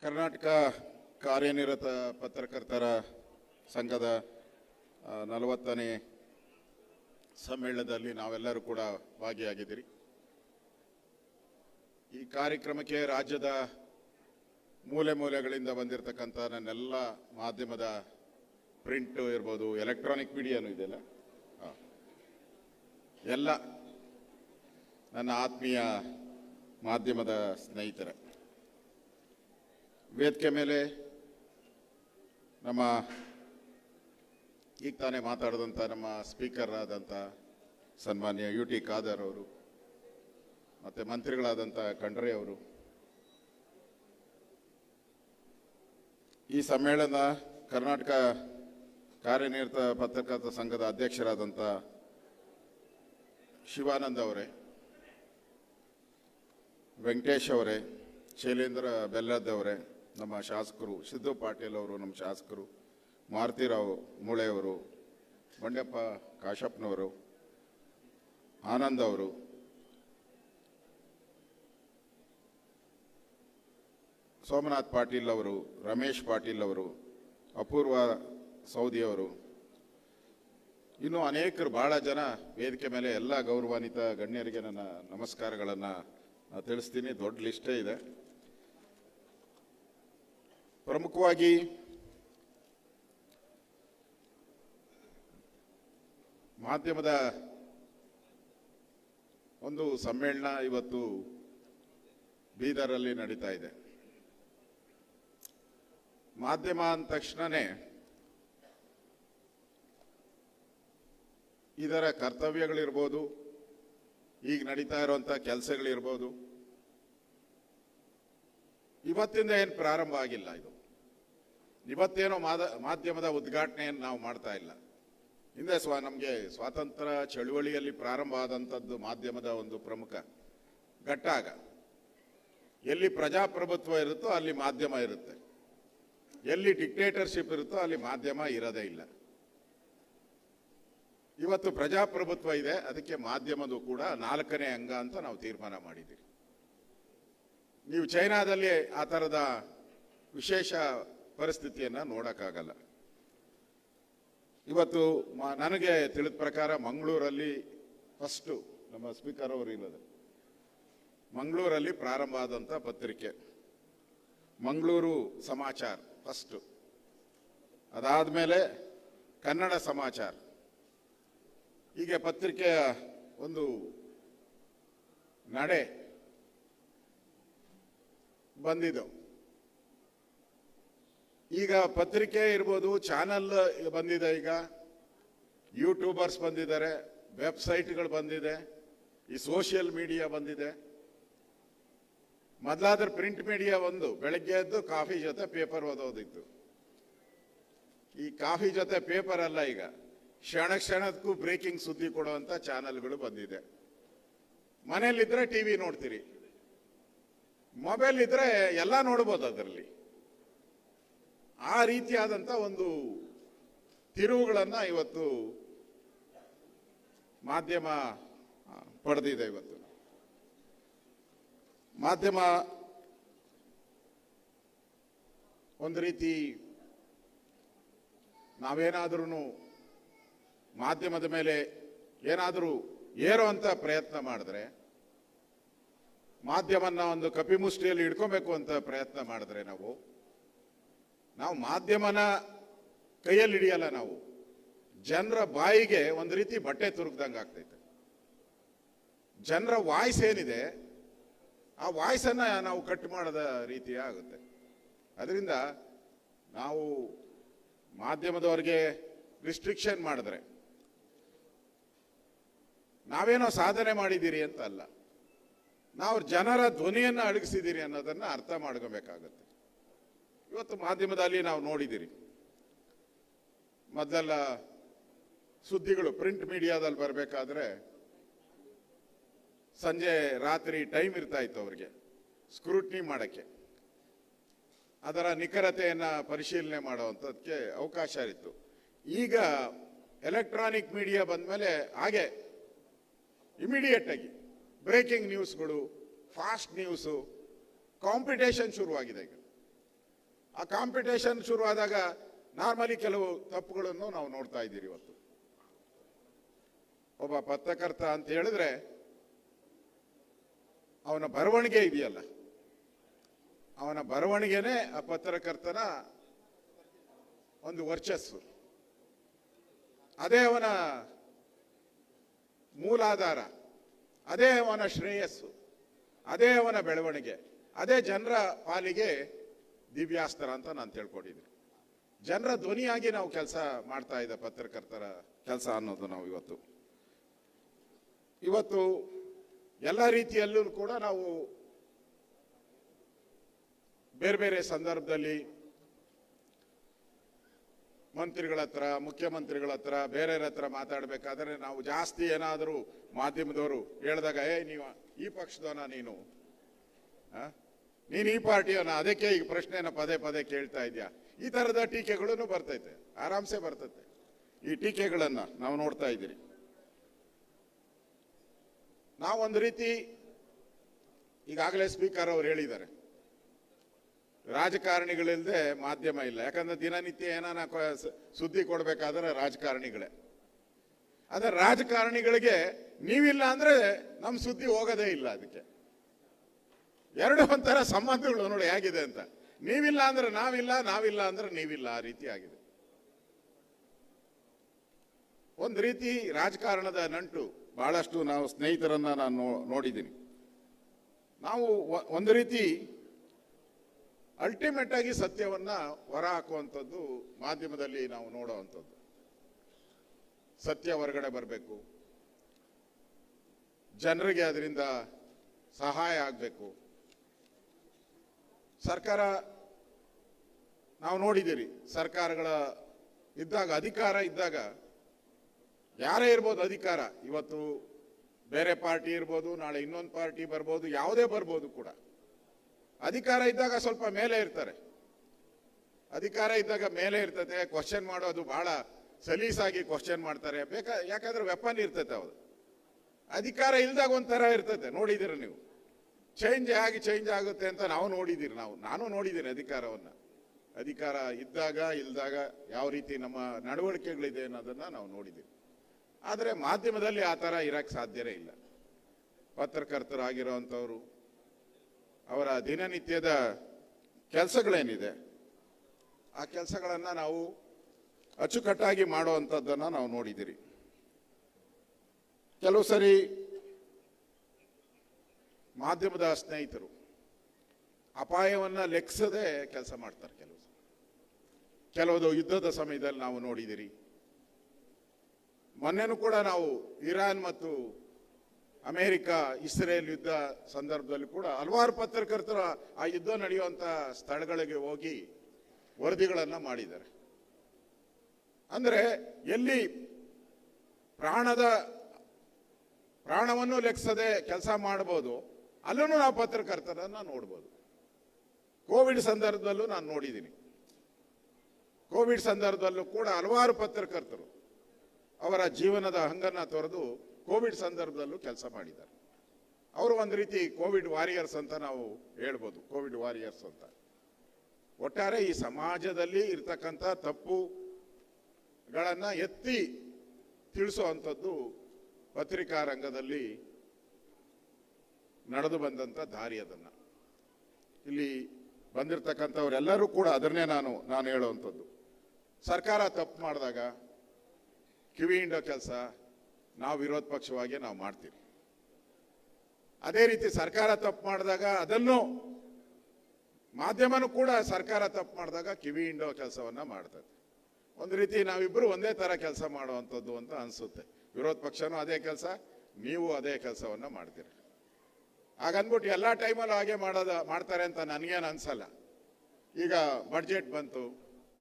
ಕರ್ನಾಟಕ ಕಾರ್ಯನಿರತ ಪತ್ರಕರ್ತರ ಸಂಘದ 40ನೇ ಸಮ್ಮೇಳನದಲ್ಲಿ ನಾವೆಲ್ಲರೂ ಕೂಡ ಭಾಗಿಯಾಗಿದ್ದೀರಿ. ಈ ಕಾರ್ಯಕ್ರಮಕ್ಕೆ ರಾಜ್ಯದ ಮೂಲೆ ಮೂಲೆಗಳಿಂದ ಬಂದಿರತಕ್ಕಂಥ ನನ್ನೆಲ್ಲ ಮಾಧ್ಯಮದ ಪ್ರಿಂಟ್ ಇರ್ಬೋದು, ಎಲೆಕ್ಟ್ರಾನಿಕ್ ಮೀಡಿಯಾನೂ ಇದೆಯಲ್ಲ, ಎಲ್ಲ ನನ್ನ ಆತ್ಮೀಯ ಮಾಧ್ಯಮದ ಸ್ನೇಹಿತರೆ, ವೇದಿಕೆ ಮೇಲೆ ನಮ್ಮ ಈಗ ತಾನೇ ಮಾತಾಡಿದಂಥ ನಮ್ಮ ಸ್ಪೀಕರ್ ಆದಂಥ ಸನ್ಮಾನ್ಯ UT ಖಾದರ್ ಅವರು, ಮತ್ತು ಮಂತ್ರಿಗಳಾದಂಥ ಖಂಡ್ರೆ ಅವರು, ಈ ಸಮ್ಮೇಳನ ಕರ್ನಾಟಕ ಕಾರ್ಯನಿರತ ಪತ್ರಕರ್ತರ ಸಂಘದ ಅಧ್ಯಕ್ಷರಾದಂಥ ಶಿವಾನಂದ ಅವರೇ, ವೆಂಕಟೇಶ್ ಅವರೇ, ಶೈಲೇಂದ್ರ ಬೆಲ್ಲದ್ ಅವರೇ, ನಮ್ಮ ಶಾಸಕರು ಸಿದ್ದು ಪಾಟೀಲ್ ಅವರು, ನಮ್ಮ ಶಾಸಕರು ಮಾರುತಿರಾವ್ ಮೂಳೆಯವರು, ಬಂಡೆಪ್ಪ ಕಾಶಪ್ಪನವರು, ಆನಂದ್ ಅವರು, ಸೋಮನಾಥ್ ಪಾಟೀಲ್ ಅವರು, ರಮೇಶ್ ಪಾಟೀಲ್ ಅವರು, ಅಪೂರ್ವ ಸೌದಿಯವರು, ಇನ್ನೂ ಅನೇಕರು, ಬಹಳ ಜನ ವೇದಿಕೆ ಮೇಲೆ, ಎಲ್ಲ ಗೌರವಾನ್ವಿತ ಗಣ್ಯರಿಗೆ ನನ್ನ ನಮಸ್ಕಾರಗಳನ್ನು ತಿಳಿಸ್ತೀನಿ. ದೊಡ್ಡ ಲಿಸ್ಟೇ ಇದೆ. ಪ್ರಮುಖವಾಗಿ ಮಾಧ್ಯಮದ ಒಂದು ಸಮ್ಮೇಳನ ಇವತ್ತು ಬೀದರಲ್ಲಿ ನಡೀತಾ ಇದೆ. ಮಾಧ್ಯಮ ಅಂದ ತಕ್ಷಣನೇ ಇದರ ಕರ್ತವ್ಯಗಳಿರ್ಬೋದು, ಈಗ ನಡೀತಾ ಇರುವಂಥ ಕೆಲಸಗಳಿರ್ಬೋದು, ಇವತ್ತಿಂದ ಏನು ಪ್ರಾರಂಭ ಆಗಿಲ್ಲ. ಇದು ಇವತ್ತೇನೋ ಮಾಧ್ಯಮದ ಉದ್ಘಾಟನೆಯನ್ನು ನಾವು ಮಾಡ್ತಾ ಇಲ್ಲ. ಹಿಂದೆ ನಮಗೆ ಸ್ವಾತಂತ್ರ್ಯ ಚಳುವಳಿಯಲ್ಲಿ ಪ್ರಾರಂಭ ಆದಂಥದ್ದು ಮಾಧ್ಯಮದ ಒಂದು ಪ್ರಮುಖ ಘಟ್ಟಾಗ. ಎಲ್ಲಿ ಪ್ರಜಾಪ್ರಭುತ್ವ ಇರುತ್ತೋ ಅಲ್ಲಿ ಮಾಧ್ಯಮ ಇರುತ್ತೆ, ಎಲ್ಲಿ ಡಿಕ್ಟೇಟರ್ಶಿಪ್ ಇರುತ್ತೋ ಅಲ್ಲಿ ಮಾಧ್ಯಮ ಇರೋದೇ ಇಲ್ಲ. ಇವತ್ತು ಪ್ರಜಾಪ್ರಭುತ್ವ ಇದೆ, ಅದಕ್ಕೆ ಮಾಧ್ಯಮದ ಕೂಡ 4ನೇ ಅಂಗ ಅಂತ ನಾವು ತೀರ್ಮಾನ ಮಾಡಿದ್ದೀವಿ. ನೀವು ಚೈನಾದಲ್ಲಿ ಆ ಥರದ ವಿಶೇಷ ಪರಿಸ್ಥಿತಿಯನ್ನು ನೋಡೋಕ್ಕಾಗಲ್ಲ. ಇವತ್ತು ನನಗೆ ತಿಳಿದ ಪ್ರಕಾರ ಮಂಗಳೂರಲ್ಲಿ ಫಸ್ಟು, ನಮ್ಮ ಸ್ಪೀಕರ್ ಅವರು ಇಲ್ಲದೆ, ಮಂಗಳೂರಲ್ಲಿ ಪ್ರಾರಂಭ ಆದಂಥ ಪತ್ರಿಕೆ ಮಂಗಳೂರು ಸಮಾಚಾರ ಫಸ್ಟು, ಅದಾದಮೇಲೆ ಕನ್ನಡ ಸಮಾಚಾರ. ಹೀಗೆ ಪತ್ರಿಕೆಯ ಒಂದು ನಡೆ ಬಂದಿದ್ದವು. ಈಗ ಪತ್ರಿಕೆ ಇರ್ಬೋದು, ಚಾನಲ್ ಬಂದಿದೆ, ಈಗ ಯೂಟ್ಯೂಬರ್ಸ್ ಬಂದಿದ್ದಾರೆ, ವೆಬ್ಸೈಟ್ಗಳು ಬಂದಿದೆ, ಈ ಸೋಷಿಯಲ್ ಮೀಡಿಯಾ ಬಂದಿದೆ. ಮೊದಲಾದ್ರೆ ಪ್ರಿಂಟ್ ಮೀಡಿಯಾ ಒಂದು ಬೆಳಗ್ಗೆ ಎದ್ದು ಕಾಫಿ ಜೊತೆ ಪೇಪರ್ ಓದೋದಿತ್ತು. ಈ ಕಾಫಿ ಜೊತೆ ಪೇಪರ್ ಅಲ್ಲ, ಈಗ ಕ್ಷಣಕ್ಕೂ ಬ್ರೇಕಿಂಗ್ ಸುದ್ದಿ ಕೊಡುವಂಥ ಚಾನಲ್ಗಳು ಬಂದಿದೆ. ಮನೇಲಿದ್ರೆ ಟಿವಿ ನೋಡ್ತೀರಿ, ಮೊಬೈಲ್ ಇದ್ರೆ ಎಲ್ಲ ನೋಡ್ಬೋದು ಅದರಲ್ಲಿ. ಆ ರೀತಿಯಾದಂಥ ಒಂದು ತಿರುವುಗಳನ್ನು ಇವತ್ತು ಮಾಧ್ಯಮ ಪಡೆದಿದೆ. ಇವತ್ತು ಮಾಧ್ಯಮ ಒಂದು ರೀತಿ, ನಾವೇನಾದ್ರೂ ಮಾಧ್ಯಮದ ಮೇಲೆ ಏನಾದರೂ ಏರುವಂಥ ಪ್ರಯತ್ನ ಮಾಡಿದ್ರೆ, ಮಾಧ್ಯಮನ ಒಂದು ಕಪಿಮುಷ್ಟಿಯಲ್ಲಿ ಇಟ್ಕೋಬೇಕು ಅಂತ ಪ್ರಯತ್ನ ಮಾಡಿದ್ರೆ, ನಾವು ಮಾಧ್ಯಮನ ಕೈಯಲ್ಲಿ ಹಿಡಿಯಲ್ಲ. ನಾವು ಜನರ ಬಾಯಿಗೆ ಒಂದು ರೀತಿ ಬಟ್ಟೆ ತುರುಕ್ದಂಗೆ ಆಗ್ತೈತೆ. ಜನರ ವಾಯ್ಸ್ ಏನಿದೆ, ಆ ವಾಯ್ಸನ್ನು ನಾವು ಕಟ್ ಮಾಡದ ರೀತಿ ಆಗುತ್ತೆ. ಅದರಿಂದ ನಾವು ಮಾಧ್ಯಮದವರಿಗೆ ರಿಸ್ಟ್ರಿಕ್ಷನ್ ಮಾಡಿದ್ರೆ ನಾವೇನೋ ಸಾಧನೆ ಮಾಡಿದ್ದೀರಿ ಅಂತ ಅಲ್ಲ, ನಾವು ಜನರ ಧ್ವನಿಯನ್ನು ಅಡಗಿಸಿದ್ದೀರಿ ಅನ್ನೋದನ್ನು ಅರ್ಥ ಮಾಡ್ಕೋಬೇಕಾಗತ್ತೆ. ಇವತ್ತು ಮಾಧ್ಯಮದಲ್ಲಿ ನಾವು ನೋಡಿದ್ದೀರಿ, ಮೊದಲೆಲ್ಲ ಸುದ್ದಿಗಳು ಪ್ರಿಂಟ್ ಮೀಡಿಯಾದಲ್ಲಿ ಬರಬೇಕಾದ್ರೆ ಸಂಜೆ ರಾತ್ರಿ ಟೈಮ್ ಇರ್ತಾ ಇತ್ತು ಅವರಿಗೆ ಸ್ಕ್ರೂಟ್ನಿ ಮಾಡೋಕ್ಕೆ, ಅದರ ನಿಖರತೆಯನ್ನು ಪರಿಶೀಲನೆ ಮಾಡುವಂಥದ್ದಕ್ಕೆ ಅವಕಾಶ ಇತ್ತು. ಈಗ ಎಲೆಕ್ಟ್ರಾನಿಕ್ ಮೀಡಿಯಾ ಬಂದಮೇಲೆ ಹಾಗೆ ಇಮಿಡಿಯೇಟ್ ಆಗಿ ಬ್ರೇಕಿಂಗ್ ನ್ಯೂಸ್ಗಳು, ಫಾಸ್ಟ್ ನ್ಯೂಸು, ಕಾಂಪಿಟೇಷನ್ ಶುರುವಾಗಿದೆ. ಈಗ ಆ ಕಾಂಪಿಟೇಷನ್ ಶುರುವಾದಾಗ ನಾರ್ಮಲಿ ಕೆಲವು ತಪ್ಪುಗಳನ್ನು ನಾವು ನೋಡ್ತಾ ಇದ್ದೀರಿ. ಇವತ್ತು ಒಬ್ಬ ಪತ್ರಕರ್ತ ಅಂತ ಹೇಳಿದ್ರೆ ಅವನ ಬರವಣಿಗೆ ಇದೆಯಲ್ಲ, ಅವನ ಬರವಣಿಗೆನೇ ಆ ಪತ್ರಕರ್ತನ ಒಂದು ವರ್ಚಸ್ಸು, ಅದೇ ಅವನ ಮೂಲಾಧಾರ, ಅದೇ ಅವನ ಶ್ರೇಯಸ್ಸು, ಅದೇ ಅವನ ಬೆಳವಣಿಗೆ, ಅದೇ ಜನರ ಪಾಲಿಗೆ ದಿವ್ಯಾಸ್ತ್ರ ಅಂತ ನಾನು ತಿಳ್ಕೊಂಡಿದ್ದೀನಿ. ಜನರ ಧ್ವನಿಯಾಗಿ ನಾವು ಕೆಲಸ ಮಾಡ್ತಾ ಇದ್ದ ಪತ್ರಕರ್ತರ ಕೆಲಸ ಅನ್ನೋದು ನಾವು ಇವತ್ತು ಎಲ್ಲ ರೀತಿಯಲ್ಲೂ ಕೂಡ ನಾವು ಬೇರೆ ಬೇರೆ ಸಂದರ್ಭದಲ್ಲಿ ಮಂತ್ರಿಗಳ ಹತ್ರ, ಮುಖ್ಯಮಂತ್ರಿಗಳ ಹತ್ರ, ಬೇರೆಯವ್ರ ಹತ್ರ ಮಾತಾಡಬೇಕಾದ್ರೆ ನಾವು ಜಾಸ್ತಿ ಏನಾದರೂ ಮಾಧ್ಯಮದವರು ಹೇಳಿದಾಗ ನೀವು ಈ ಪಕ್ಷದವನ, ನೀನು ಈ ಪಾರ್ಟಿಯವನ, ಅದಕ್ಕೆ ಈ ಪ್ರಶ್ನೆನ ಪದೇ ಪದೇ ಕೇಳ್ತಾ ಇದೆಯಾ, ಈ ತರದ ಟೀಕೆಗಳನ್ನು ಬರ್ತೈತೆ, ಆರಾಮ್ಸೆ ಬರ್ತೈತೆ. ಈ ಟೀಕೆಗಳನ್ನ ನಾವು ನೋಡ್ತಾ ಇದ್ದೀರಿ. ನಾವೊಂದು ರೀತಿ ಈಗಾಗಲೇ ಸ್ಪೀಕರ್ ಅವರು ಹೇಳಿದ್ದಾರೆ, ರಾಜಕಾರಣಿಗಳಿಲ್ಲದೆ ಮಾಧ್ಯಮ ಇಲ್ಲ. ಯಾಕಂದ್ರೆ ದಿನನಿತ್ಯ ಏನಾನ ಸುದ್ದಿ ಕೊಡ್ಬೇಕಾದ್ರೆ ರಾಜಕಾರಣಿಗಳೇ. ಆದ್ರೆ ರಾಜಕಾರಣಿಗಳಿಗೆ ನೀವಿಲ್ಲ ಅಂದ್ರೆ ನಮ್ಮ ಸುದ್ದಿ ಹೋಗೋದೇ ಇಲ್ಲ. ಅದಕ್ಕೆ ಎರಡು ಒಂಥರ ಸಂಬಂಧಗಳು ನೋಡಿ ಹೇಗಿದೆ ಅಂತ. ನೀವಿಲ್ಲ ಅಂದ್ರೆ ನಾವಿಲ್ಲ, ನಾವಿಲ್ಲ ಅಂದ್ರೆ ನೀವಿಲ್ಲ, ಆ ರೀತಿ ಆಗಿದೆ. ಒಂದು ರೀತಿ ರಾಜಕಾರಣದ ನಂಟು ಬಹಳಷ್ಟು ನಾವು ಸ್ನೇಹಿತರನ್ನ ನಾನು ನೋಡಿದ್ದೀನಿ. ನಾವು ಒಂದು ರೀತಿ ಅಲ್ಟಿಮೇಟ್ ಆಗಿ ಸತ್ಯವನ್ನ ಹೊರ ಹಾಕುವಂಥದ್ದು ಮಾಧ್ಯಮದಲ್ಲಿ ನಾವು ನೋಡುವಂಥದ್ದು. ಸತ್ಯ ಹೊರಗಡೆ ಬರಬೇಕು, ಜನರಿಗೆ ಅದರಿಂದ ಸಹಾಯ ಆಗಬೇಕು. ಸರ್ಕಾರ ನಾವು ನೋಡಿದ್ದೀರಿ, ಸರ್ಕಾರಗಳ ಇದ್ದಾಗ, ಅಧಿಕಾರ ಇದ್ದಾಗ ಯಾರೇ ಇರ್ಬೋದು ಅಧಿಕಾರ, ಇವತ್ತು ಬೇರೆ ಪಾರ್ಟಿ ಇರ್ಬೋದು, ನಾಳೆ ಇನ್ನೊಂದು ಪಾರ್ಟಿ ಬರ್ಬೋದು, ಯಾವುದೇ ಬರ್ಬೋದು ಕೂಡ. ಅಧಿಕಾರ ಇದ್ದಾಗ ಸ್ವಲ್ಪ ಮೇಲೆ ಇರ್ತಾರೆ, ಅಧಿಕಾರ ಇದ್ದಾಗ ಮೇಲೆ ಇರ್ತದೆ. ಕ್ವಶನ್ ಮಾಡೋದು ಬಹಳ ಸಲೀಸಾಗಿ ಕ್ವಶನ್ ಮಾಡ್ತಾರೆ, ಯಾಕಂದ್ರೆ ವೆಪನ್ ಇರ್ತೈತೆ. ಅವ್ರು ಅಧಿಕಾರ ಇಲ್ದಾಗ ಒಂಥರ ಇರ್ತೈತೆ, ನೋಡಿದಿರ ನೀವು. ಚೇಂಜ್ ಆಗುತ್ತೆ ಅಂತ ನಾವು ನೋಡಿದ್ದೀರಿ, ನಾನು ನೋಡಿದ್ದೀನಿ ಅಧಿಕಾರವನ್ನ. ಅಧಿಕಾರ ಇದ್ದಾಗ ಇಲ್ದಾಗ ಯಾವ ರೀತಿ ನಮ್ಮ ನಡವಳಿಕೆಗಳಿದೆ ಅನ್ನೋದನ್ನ ನಾವು ನೋಡಿದ್ದೀವಿ. ಆದರೆ ಮಾಧ್ಯಮದಲ್ಲಿ ಆ ಥರ ಇರಕ್ಕೆ ಸಾಧ್ಯವೇ ಇಲ್ಲ. ಪತ್ರಕರ್ತರಾಗಿರೋವಂಥವ್ರು ಅವರ ದಿನನಿತ್ಯದ ಕೆಲಸಗಳೇನಿದೆ ಆ ಕೆಲಸಗಳನ್ನು ನಾವು ಅಚ್ಚುಕಟ್ಟಾಗಿ ಮಾಡುವಂಥದ್ದನ್ನು ನಾವು ನೋಡಿದ್ದೀರಿ. ಕೆಲವು ಸರಿ ಮಾಧ್ಯಮದ ಸ್ನೇಹಿತರು ಅಪಾಯವನ್ನ ಲೆಕ್ಕಿಸದೆ ಕೆಲಸ ಮಾಡ್ತಾರೆ. ಕೆಲವುದು ಯುದ್ಧದ ಸಮಯದಲ್ಲಿ ನಾವು ನೋಡಿದಿರಿ. ಮೊನ್ನೆನೂ ಕೂಡ ನಾವು ಇರಾನ್ ಮತ್ತು ಅಮೆರಿಕ ಇಸ್ರೇಲ್ ಯುದ್ಧ ಸಂದರ್ಭದಲ್ಲಿ ಕೂಡ ಹಲವಾರು ಪತ್ರಕರ್ತರು ಆ ಯುದ್ಧ ನಡೆಯುವಂತ ಸ್ಥಳಗಳಿಗೆ ಹೋಗಿ ವರದಿಗಳನ್ನ ಮಾಡಿದ್ದಾರೆ. ಅಂದ್ರೆ ಎಲ್ಲಿ ಪ್ರಾಣವನ್ನು ಲೆಕ್ಕಿಸದೆ ಕೆಲಸ ಮಾಡಬಹುದು, ಅಲ್ಲೂ ನಾವು ಪತ್ರಕರ್ತರನ್ನ ನೋಡ್ಬೋದು. ಕೋವಿಡ್ ಸಂದರ್ಭದಲ್ಲೂ ನಾನು ನೋಡಿದ್ದೀನಿ. ಕೋವಿಡ್ ಸಂದರ್ಭದಲ್ಲೂ ಕೂಡ ಹಲವಾರು ಪತ್ರಕರ್ತರು ಅವರ ಜೀವನದ ಹಂಗನ್ನ ತೊರೆದು ಕೋವಿಡ್ ಸಂದರ್ಭದಲ್ಲೂ ಕೆಲಸ ಮಾಡಿದ್ದಾರೆ. ಅವರು ಒಂದು ರೀತಿ ಕೋವಿಡ್ ವಾರಿಯರ್ಸ್ ಅಂತ ನಾವು ಹೇಳ್ಬೋದು, ಕೋವಿಡ್ ವಾರಿಯರ್ಸ್ ಅಂತ. ಒಟ್ಟಾರೆ ಈ ಸಮಾಜದಲ್ಲಿ ಇರ್ತಕ್ಕಂಥ ತಪ್ಪುಗಳನ್ನ ಎತ್ತಿ ತಿಳಿಸುವಂಥದ್ದು ಪತ್ರಿಕಾ ರಂಗದಲ್ಲಿ ನಡೆದು ಬಂದಂಥ ದಾರಿ. ಅದನ್ನ ಇಲ್ಲಿ ಬಂದಿರತಕ್ಕಂಥವರೆಲ್ಲರೂ ಕೂಡ ಅದನ್ನೇ ನಾನು ಹೇಳುವಂಥದ್ದು. ಸರ್ಕಾರ ತಪ್ಪು ಮಾಡಿದಾಗ ಕಿವಿ ಹಿಂಡೋ ಕೆಲಸ ನಾವು ವಿರೋಧ ಪಕ್ಷವಾಗಿ ನಾವು ಮಾಡ್ತೀವಿ. ಅದೇ ರೀತಿ ಸರ್ಕಾರ ತಪ್ಪು ಮಾಡಿದಾಗ ಅದನ್ನು ಮಾಧ್ಯಮನೂ ಕೂಡ ಸರ್ಕಾರ ತಪ್ಪು ಮಾಡಿದಾಗ ಕಿವಿ ಹಿಂಡೋ ಕೆಲಸವನ್ನ ಮಾಡ್ತದೆ. ಒಂದು ರೀತಿ ನಾವಿಬ್ಬರು ಒಂದೇ ತರ ಕೆಲಸ ಮಾಡುವಂಥದ್ದು ಅಂತ ಅನ್ಸುತ್ತೆ. ವಿರೋಧ ಪಕ್ಷನೂ ಅದೇ ಕೆಲಸ, ನೀವು ಅದೇ ಕೆಲಸವನ್ನ ಮಾಡ್ತೀರಿ. ಹಾಗನ್ಬಿಟ್ಟು ಎಲ್ಲ ಟೈಮಲ್ಲೂ ಹಾಗೆ ಮಾಡ್ತಾರೆ ಅಂತ ನನಗೇನು ಅನ್ಸಲ್ಲ. ಈಗ ಬಡ್ಜೆಟ್ ಬಂತು,